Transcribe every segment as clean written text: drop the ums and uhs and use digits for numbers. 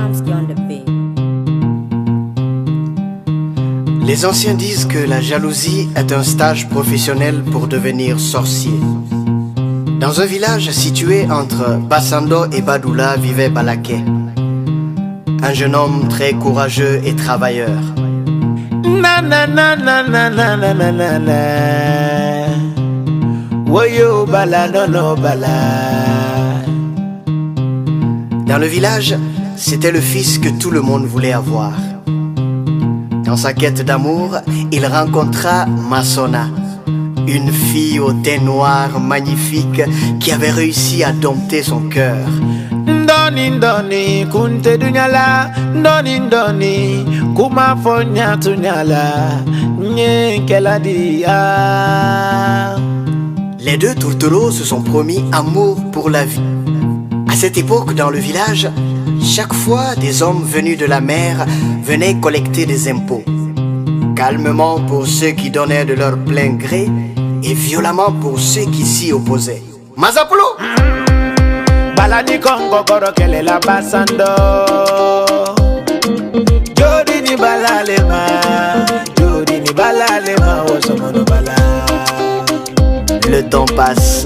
Samsky on the beat. Les anciens disent que la jalousie est un stage professionnel pour devenir sorcier. Dans un village situé entre Bassando et Badoula vivait Balaké, un jeune homme très courageux et travailleur. Na na na na na na na na na na. Woyo bala no no bala. Dans le village, c'était le fils que tout le monde voulait avoir. Dans sa quête d'amour, il rencontra Masona, une fille au teint noir magnifique qui avait réussi à dompter son cœur. Ndoni ndoni kunte dunyala, ndoni ndoni kuma fonya tunyala, nye keladia. Les deux tourtereaux se sont promis amour pour la vie. À cette époque, dans le village, chaque fois des hommes venus de la mer venaient collecter des impôts. Calmement pour ceux qui donnaient de leur plein gré et violemment pour ceux qui s'y opposaient. Mazapolo! Balani Kongo koro kele la basando. Jodi ni balalema, jodi ni balalema osomono bala. Le temps passe,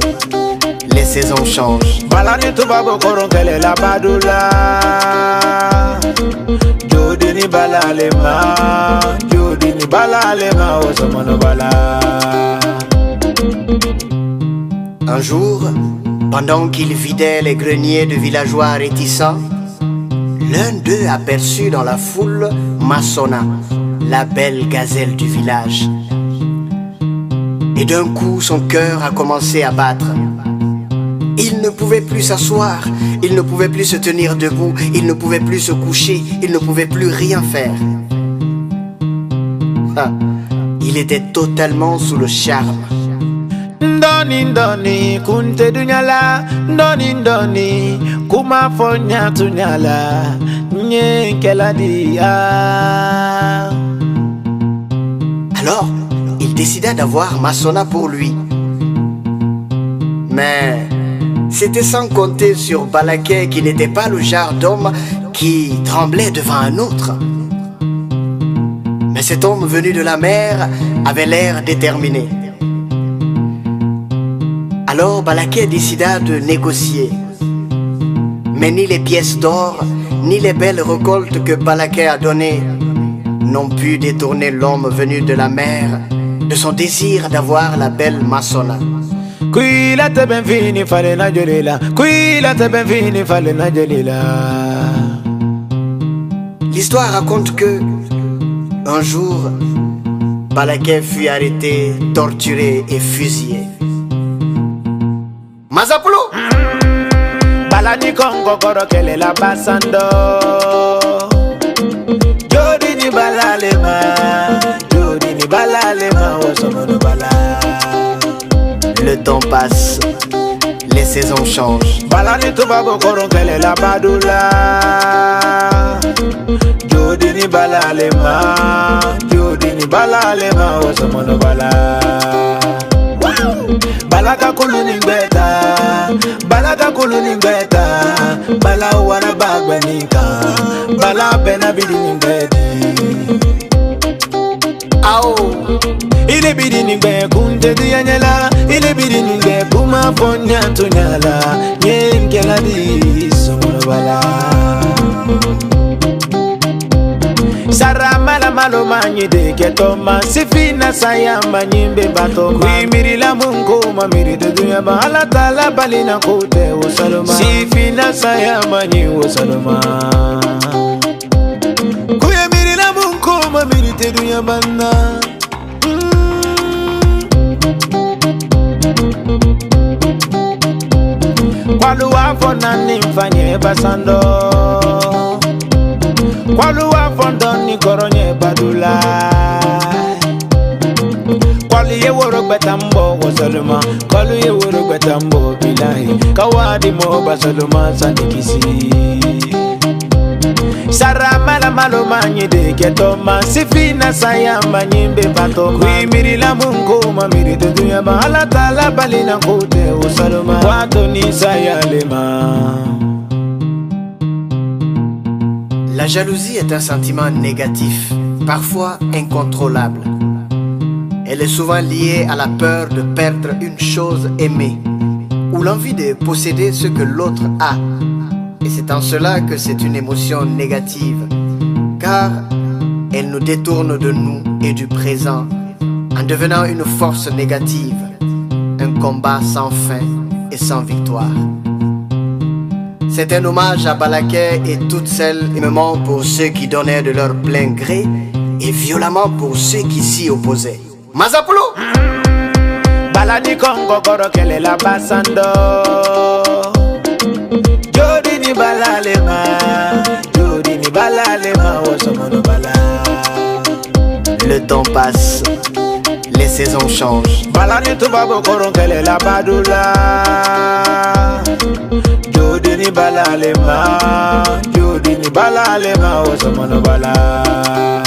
les saisons changent. Balani tubabo koro kele la badula. Jodi ni balalema, jodi ni balalema osomono bala. Un jour, pendant qu'ils vidaient les greniers de villageois réticents, l'un d'eux aperçut dans la foule Masona, la belle gazelle du village. Et d'un coup, son cœur a commencé à battre. Il ne pouvait plus s'asseoir, il ne pouvait plus se tenir debout, il ne pouvait plus se coucher, il ne pouvait plus rien faire. Ah, il était totalement sous le charme. Ndoni ndoni kunte dunyala, ndoni ndoni kuma fonya tunyala, nye keladia. Alors, il décida d'avoir Masona pour lui. Mais c'était sans compter sur Balaké qui n'était pas le genre d'homme qui tremblait devant un autre. Mais cet homme venu de la mer avait l'air déterminé. Alors Balaké décida de négocier. Mais ni les pièces d'or, ni les belles récoltes que Balaké a données n'ont pu détourner l'homme venu de la mer de son désir d'avoir la belle Masona. Kuila te ben fini fale na jolila, kuila te ben fini fale na jolila. L'histoire raconte que, un jour, Balaké fut arrêté, torturé et fusillé. Mazapolo! Balani Kongo koro kele la basando. Jodi ni balalema, jodi ni balalema osomono bala. Le temps passe, les saisons changent. Balani tubabo koro kele la badula. Jodi ni balalema, jodi ni balalema osomono bala. Balaka kuluni beta, balaka kuluni beta, bala wana bagbenika, bala bena bidini bedi. Ao! Ile bidini be kunte diyanyela, ile bidini be kuma fonya tunyala, nyenkela di somono bala. Sara mala malo manyi de ketoma sifina sayamba nyimbe bato kuimiri la mungu mamiri de dunya ba ala tala balina kote wo saloma sifina sayamba nyi wo saloma kuimiri la mungu mamiri de dunya banna kwalu wafo nani mfanye basando kwalu wafondo ni koronye badula kwalu ye woro betambo wasaluma kwalu ye woro betambo bilahi kawadi mo basaluma sandikisi Sara mala malo manyi de ketoma sifina sayamba nyimbe bato kuimiri la mungu mamiri de dunya ba ala tala balina kote usaluma wato ni sayalema jalousie est un sentiment négatif, parfois incontrôlable. Elle est souvent liée à la peur de perdre une chose aimée ou l'envie de posséder ce que l'autre a. Et c'est en cela que c'est une émotion négative, car elle nous détourne de nous et du présent en devenant une force négative, un combat sans fin et sans victoire. C'est un hommage à Balaké et toutes celles aimement pour ceux qui donnaient de leur plein gré et violemment pour ceux qui s'y opposaient. Mazapolo! Baladi Congo Koro Kele la Basando. Jodi ni balalema, Jodi ni balalema, Osomono bala. Le temps passe, les saisons changent. Baladi Tubabo Koro Kele la Badula. Jodi ni balalema, Jodi ni balalema, Osomono bala.